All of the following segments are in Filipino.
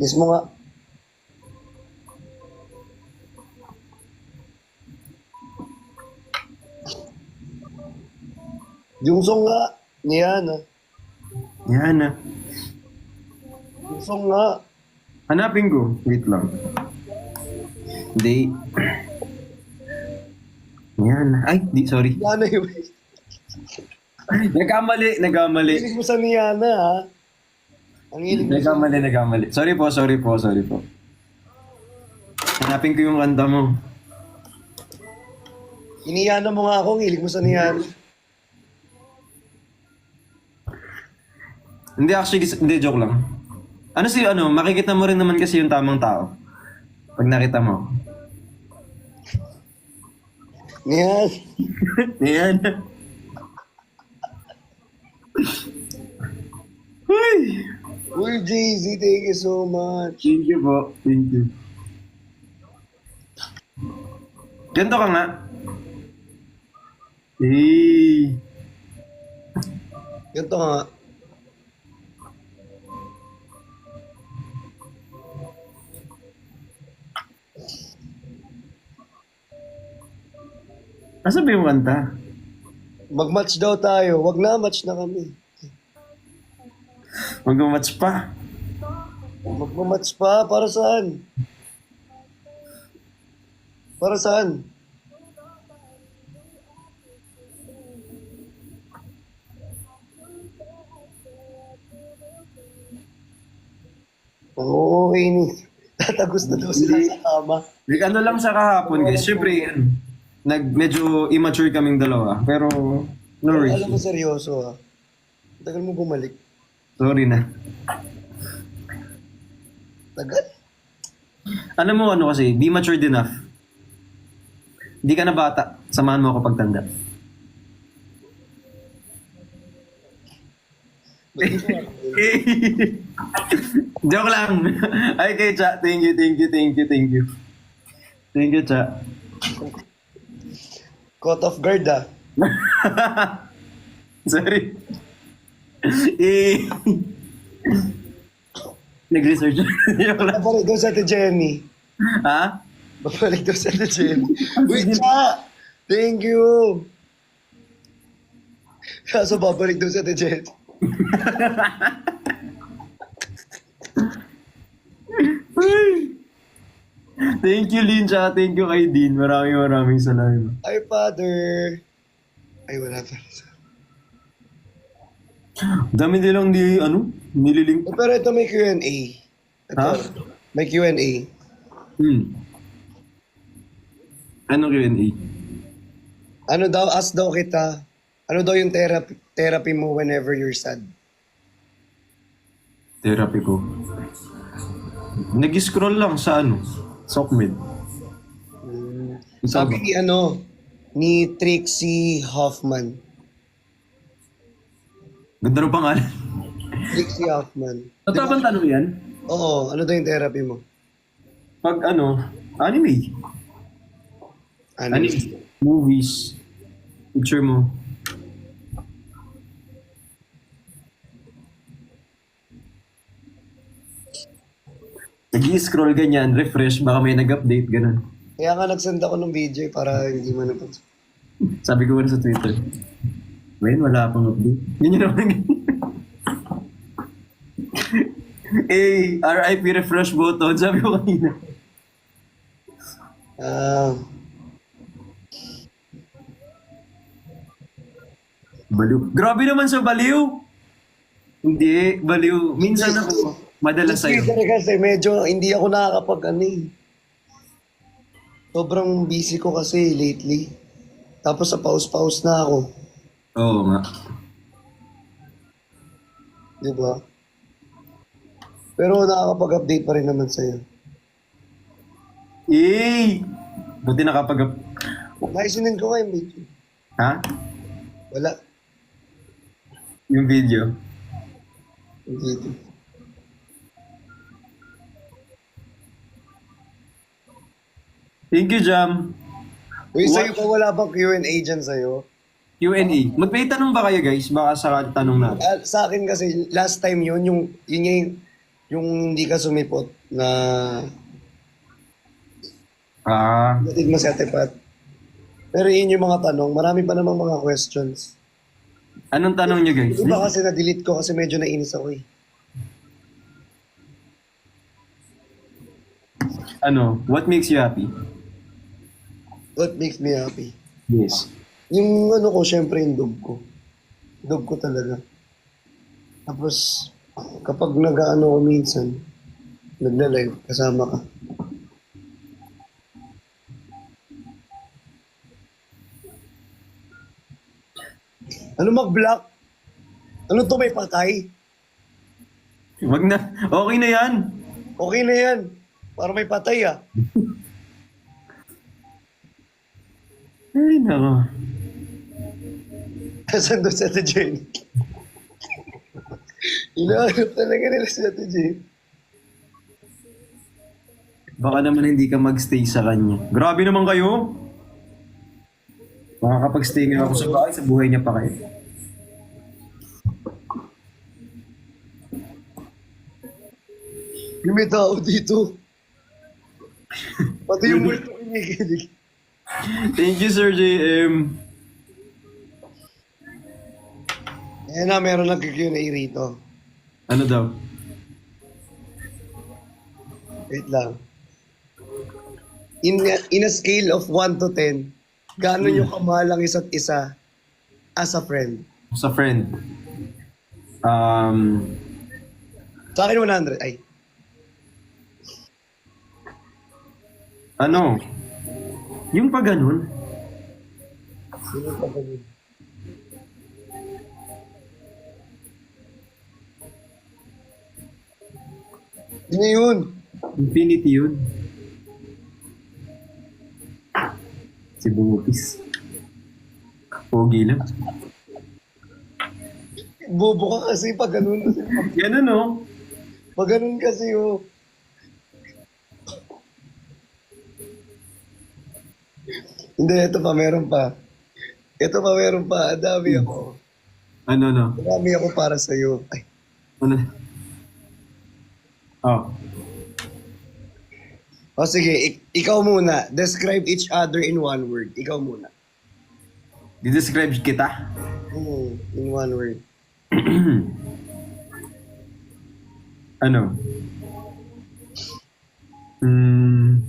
Mismo nga. Yung song nga, niyan ah. Yan na. Yung song nga. Hanapin ko. Wait lang. Hindi. Yan. Ay, di, sorry. Yana yun. Nagkamali. Hilig mo sa Niana ha. Ang hilig mo sa... Nagkamali. Sorry po. Hanapin ko yung kanta mo. Iniyana mo nga ako, ang hilig mo sa Niana. Hindi actually, hindi, joke lang. Makikita mo rin naman kasi yung tamang tao. Pag nakita mo. Niyan. Yan. Uy! Uy, JZ, thank you so much. Thank you po. Thank you. Ganto ka nga. Eh. Ganito nga. Asa ba yung kanta? Mag-match daw tayo. Wag na, match na kami. Mag-match pa. Magmamatch pa? Para saan? Para saan? Oo, ini. Tatagos na daw sila sa kama. Like, ano lang sa kahapon guys. Siyempre, medyo immature kaming dalawa. Pero, no worries. Alam mo, seryoso ha. Tagal mo bumalik. Sorry na. Tagal? Ano mo kasi, be matured enough. Hindi ka na bata. Samahan mo ako pagtanda. Joke lang. Ay, kay Cha. Thank you. Thank you, Cha. Caught off guard ah. Sorry. Eh. Nag-research. Joke lang. Babalik daw sa ate Jenny. Ha? Babalik daw sa ate Jenny. Wait, Cha! Thank you! Kaso babalik daw sa ate Jenny. Thank you, Lin, tsaka thank you kay Dean. Maraming salamat. Ay, father. Ay, wala pa. Dami nilang nililink. Oh, pero ito may Q&A. Ito, Ha? may Q&A. Ano Q&A? Ano daw, ask daw kita, ano daw yung therapy mo whenever you're sad? Therapy ko. Nag-scroll lang sa Sockmed. Sabi ni Trixie Hoffman. Ganda ng pangalan. Trixie Hoffman. Totoo bang tanong yan? Oo, ano daw yung therapy mo? Pag anime. Ano? Anime. Movies. Picture mo. Nag-i-scroll ganyan, refresh, baka may nag-update, ganun. Kaya nga nagsend ako ng video para hindi mo napansin. Sabi ko sa Twitter, ngayon wala akong update. Ganyan naman. RIP refresh button, sabi ko kanina. Baliw. Grabe naman sa baliw. Hindi, baliw. Minsan ako, madalas sa'yo. Twitter kasi medyo hindi ako Sobrang busy ko kasi lately. Tapos sa pause-pause na ako. Oo nga. Di ba? Pero nakakapag-update pa rin naman sa'yo. Buti nakapag... Naisinin ko nga yung video. Ha? Wala. Yung video. Yung video. Thank you, Jam. Uy, sa'yo What? pa wala bang Q&A dyan sa'yo? Q&A. Magpay tanong ba kayo, guys? Baka sa tanong natin. Sa akin kasi, last time yun Yung hindi ka sumipot na Ah, natig mo si Ate Pat. Pero yun yung mga tanong. Marami pa namang mga questions. anong tanong niyo guys? Yung iba kasi na-delete ko kasi medyo nainis ako eh. Ano, what makes you happy? What makes me happy? Yes. Yung ano ko, syempre yung dog ko. Dog ko talaga. Tapos, kapag nag-ano ko minsan, nagla-live, kasama ka. Ano mag-block? Ano to, may patay? Wag na. Okay na yan. Okay na yan. Para may patay ah. Ay, nako. Saan doon si Ate Jenny? Inaanap talaga nila si Ate Jenny. Baka naman hindi ka magstay sa kanya. Grabe naman kayo. Makakapag-stay nga ako sa bahay, sa buhay niya pa kayo. Yung may tao dito. Pati yung multo kinikilig. Thank you, Sir JM. Ayan na, meron nag-Q&A rito. Ano daw? Wait lang. In a scale of 1 to 10, gaano nyo kamahal ang isa't isa as a friend? Sa friend. Sa akin 100. Ay, Ano? Yung pa ganun? sino pa ganun? Ano yun? Infinity yun. Si Bungupis. Pogi lang. Bobo ka kasi pag ganun. Ganun, no? Pag ganun kasi oh. Hindi, ito pa, meron pa. Ito pa, meron pa. Ang dami ako. Ano, no? Ang dami ako para sa'yo. Ay, Ano? Oh. o sige, ikaw muna. Describe each other in one word. Ikaw muna. Di-describe kita? In one word. Ano? Hmm.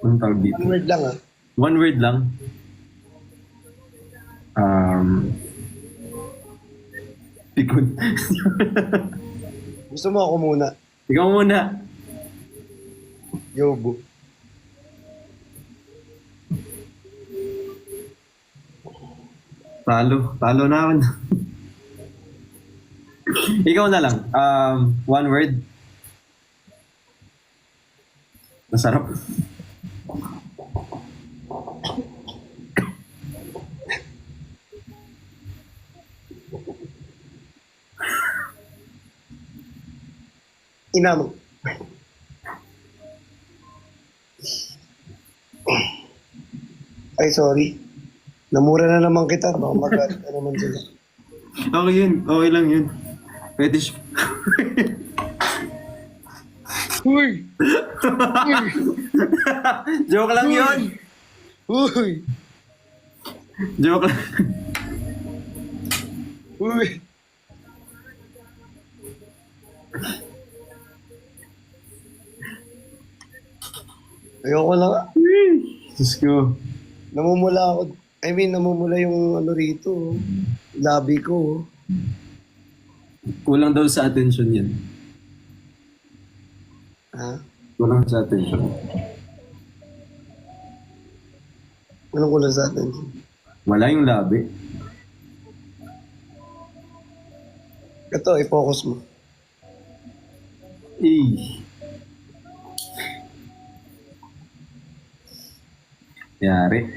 Anong tawag dito? One word lang ah. One word lang. Pikon. Gusto mo ako muna? Ikaw muna. Yobo. Talo na ako. Ikaw na lang. One word. Masarap. Ina mo. Ay, sorry. Namura na naman kita. Baka magalit ka naman sila. Okay yun. Okay lang yun. Fetish. Uy! Joke lang yun. Uy! Joke lang. Uy! Ayoko lang. Diyos ko. Namumula ako. Namumula yung ano rito. Oh. Labi ko. Oh. Kulang daw sa attention yan. Ha? Kulang sa attention. Anong kulang sa atin? Wala yung labi. Ito, i-focus mo. Eh. Yari.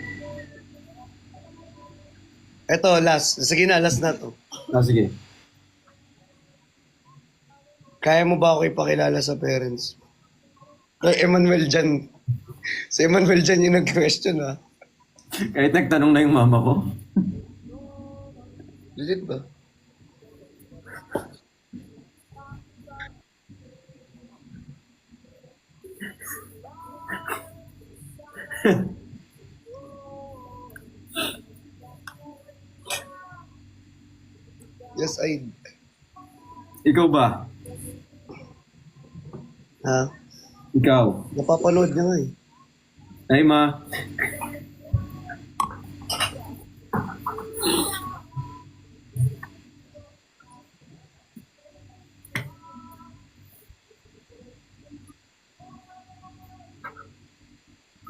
Ito, last. Sige na, last na to. Sige. Kaya mo ba ako ipakilala sa parents? Kay Emmanuel Jan. Si Emmanuel Jan yung nag-question ha. Kahit nagtanong na yung mama ko. Legit ba? Yes, I... Ikaw ba? Ha? Ikaw? Napapanood niya nga eh. Ay, ma.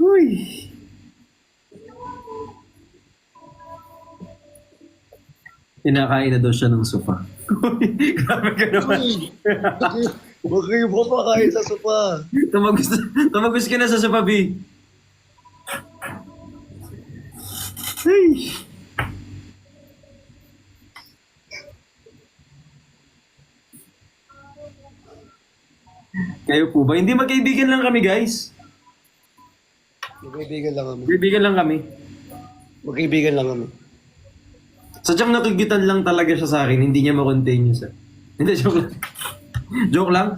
Uy. Kinakain na daw siya ng sofa. Uy, grabe ka naman. Huwag kayo papakain sa sopa. Tumagos ka na sa sofa, B. Ay. Kayo po ba? Hindi magkaibigan lang kami, guys. Magkaibigan lang kami. Kaibigan lang kami. Magkaibigan lang kami. Sadyang nakigitan lang talaga siya sa akin. Hindi niya ma-contain yun sa... Hindi, joke lang. Joke lang?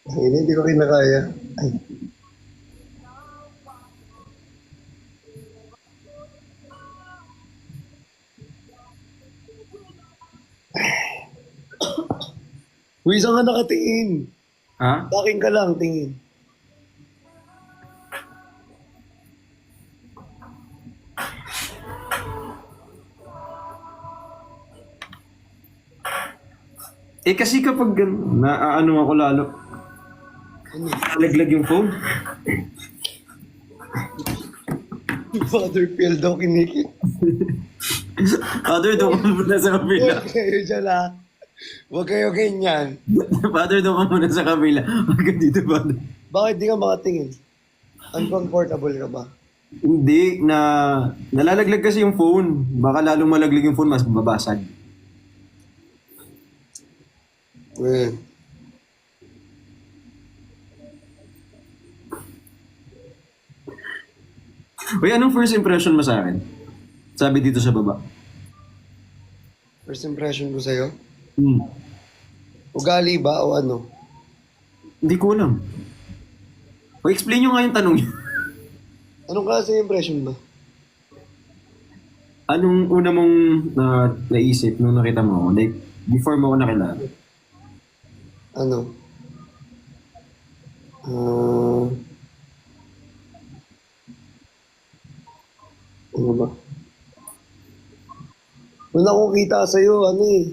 Ay, hindi ko kinakaya. Ay. Uy, saan ka nakatingin? Ha? Takin ka lang, tingin. Eh kasi kapag naaano ako lalo, Ano? laglag yung phone. Father Phil daw kinikit. Father, doon ka muna sa kabila. Huwag kayo dyan ha. Huwag kayo ganyan. Father, doon ka muna sa kabila. Huwag ka dito, Father. Bakit di ka makatingin? Uncomfortable ka ba? Hindi, nalalaglag kasi yung phone. Baka lalong malaglag yung phone, mas babasag. Well, Uy, anong first impression mo sa akin? Sabi dito sa baba. first impression ko sa'yo? Hmm. Ugali ba o ano? Hindi ko alam. O, explain nyo nga yung tanong niyo. Anong klase impression ba? Anong una mong naisip nung nakita mo ako? Like, before mo ako nakilala. Ano? Ano ba? Nung nakukita sa'yo, ano eh.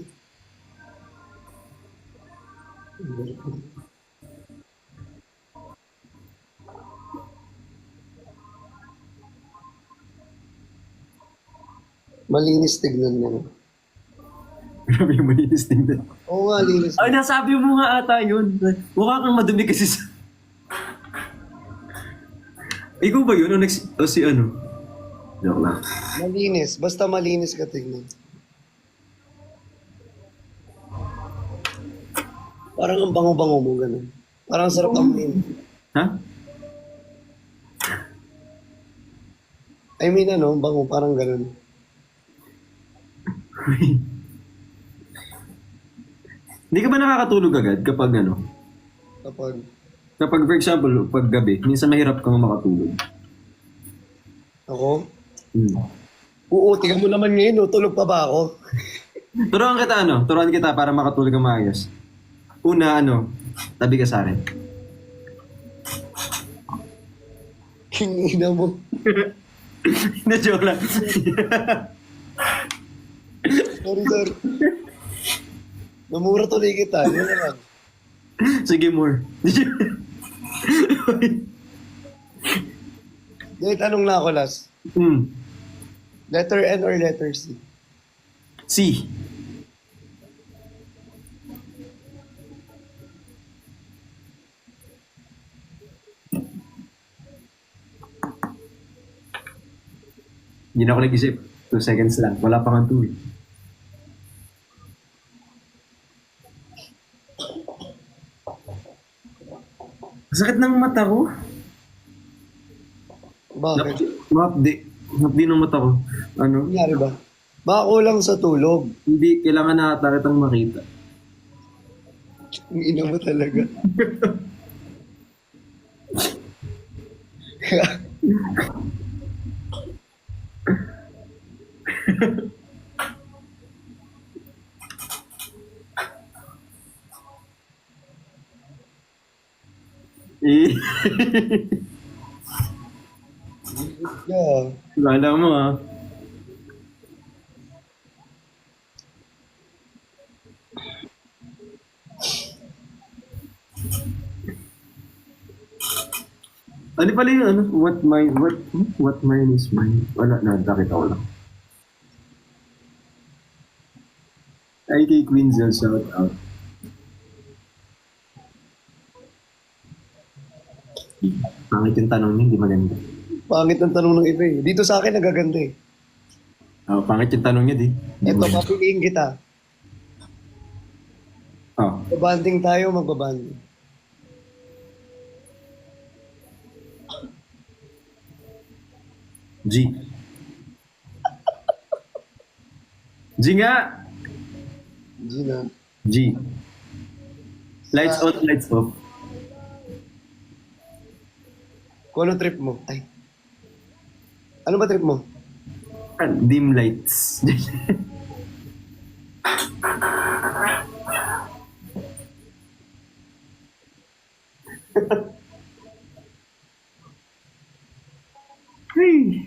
Malinis tignan mo. Grabe yung malinis tingnan. Oo nga, linis. Ay, nasabi mo nga ata yun. Mukha kang madumi kasi sa... Ikaw ba yun? O si ano? Joke lang. Malinis. Basta malinis ka tignan. Parang ang bango-bango mo, ganun. Parang sarap amoyin. Ha? I mean, ano, bango, parang ganun. Hindi ka ba nakakatulog agad kapag ano? Kapag For example, pag gabi, minsan mahirap kang makatulog. ako, Hmm. oo, tingnan mo naman ngayon, oh, tulog pa ba ako? Turuan kita para makatulog kang maayos. Una, tabi ka sa akin. Kinina mo. Na-joke lang. Sorry. Namura tuloy kita. Yun na lang. Sige, more. Dahil tanong na ako last. Hmm. Letter N or letter C? C. Hindi na ako nag-isip. 2 seconds lang. Wala pa kang 2 eh. Sakit ng mata ko. Bakit? Mapdi ng mata ko. Ano? Nangyari ba? Baka kulang sa tulog. Hindi, kailangan na ata kitang makita. Ang ina mo talaga. Eh, Yeah. wala mo ah. Ano pala yung ano? What mine is mine? Wala na, nakita ko lang. Ay, kay Quinzel, shout out. Pangit yung tanong niya, hindi maganda. Pangit ang tanong ng iba eh. Dito sa akin nagaganda eh. Oh, pangit yung tanong niya, di. Hindi Eto, maganda. papiliin kita. Oh, Babanding tayo, magbabanding. G. G nga! Gina. G. Lights on, lights off. Kung ano trip mo? Ay. Ano ba trip mo? Dim lights. Hey.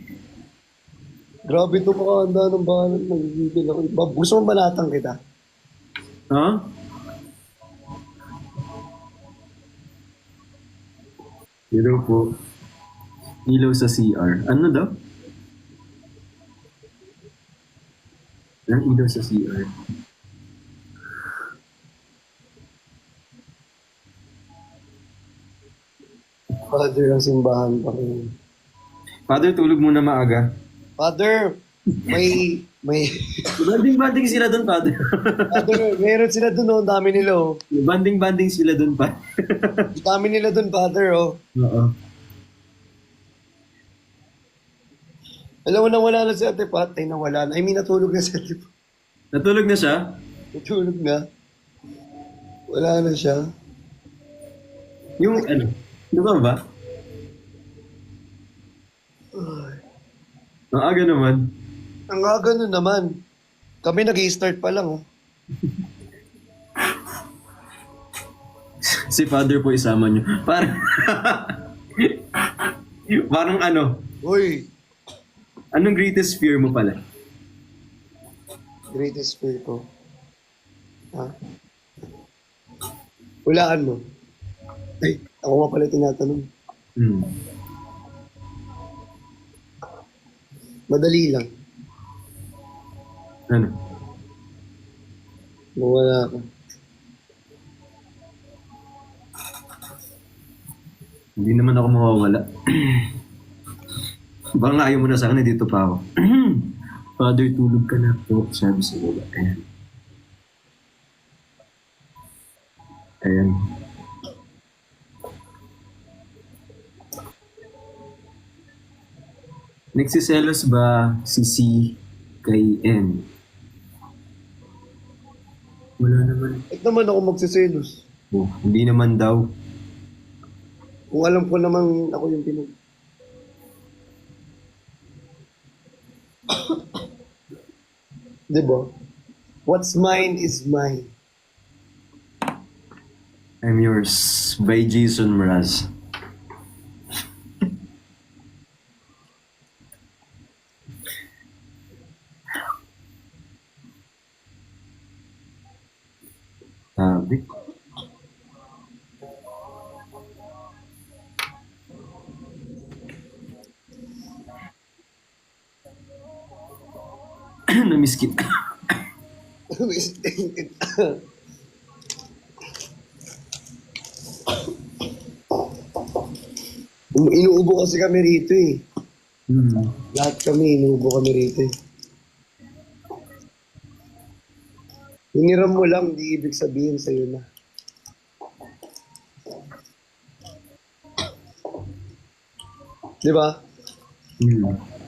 Grabe ito makahanda ng bahalan. Nagigigil ako. Gusto mo banatang kita? Huh? Pero po, ilaw sa CR. Ano daw? Ang ilaw sa CR. Father, ang simbahan pa rin. Father, tulog muna maaga. Father, may... Banding-banding sila doon, Father. Father, meron sila dun, oh. Ang dami nila, oh. Banding-banding sila doon, pa. Ang dami nila dun, Father, oh. Oo. Alam mo na wala na si Ate Pat. Ay, nawala na. I mean, natulog na si Ate Pat. Natulog na siya? Natulog na. Wala na siya. Yung ano? Ano ba? Ang aga naman. Ang aga nun naman. Kami nag-i-start pa lang, oh. Si Father po isama niyo. Parang... Parang ano? Uy, Anong greatest fear mo pala? greatest fear ko. Ha? Hulaan mo. Ay, ako nga pala tinatanong. Hmm. Madali lang. Ano? Mawala ka. Hindi naman ako mawawala. Baka nga ayaw mo na sa akin, dito pa ako. Father, tulog ka na po. Sabi sa baba. Ayan. Ayan. Nagsiselos ba si C kay N? Wala naman. Ba't naman ako magsiselos? Oh, hindi naman daw. Kung alam ko namang ako yung pinag... Diba? What's mine is mine. I'm yours by Jason Mraz. Sabi. Namiss kita. Inuubo kasi kami rito eh. Hmm. Lahat kami, inuubo kami rito eh. Hiniram mo lang, di ibig sabihin sa'yo na. Di ba? Hmm.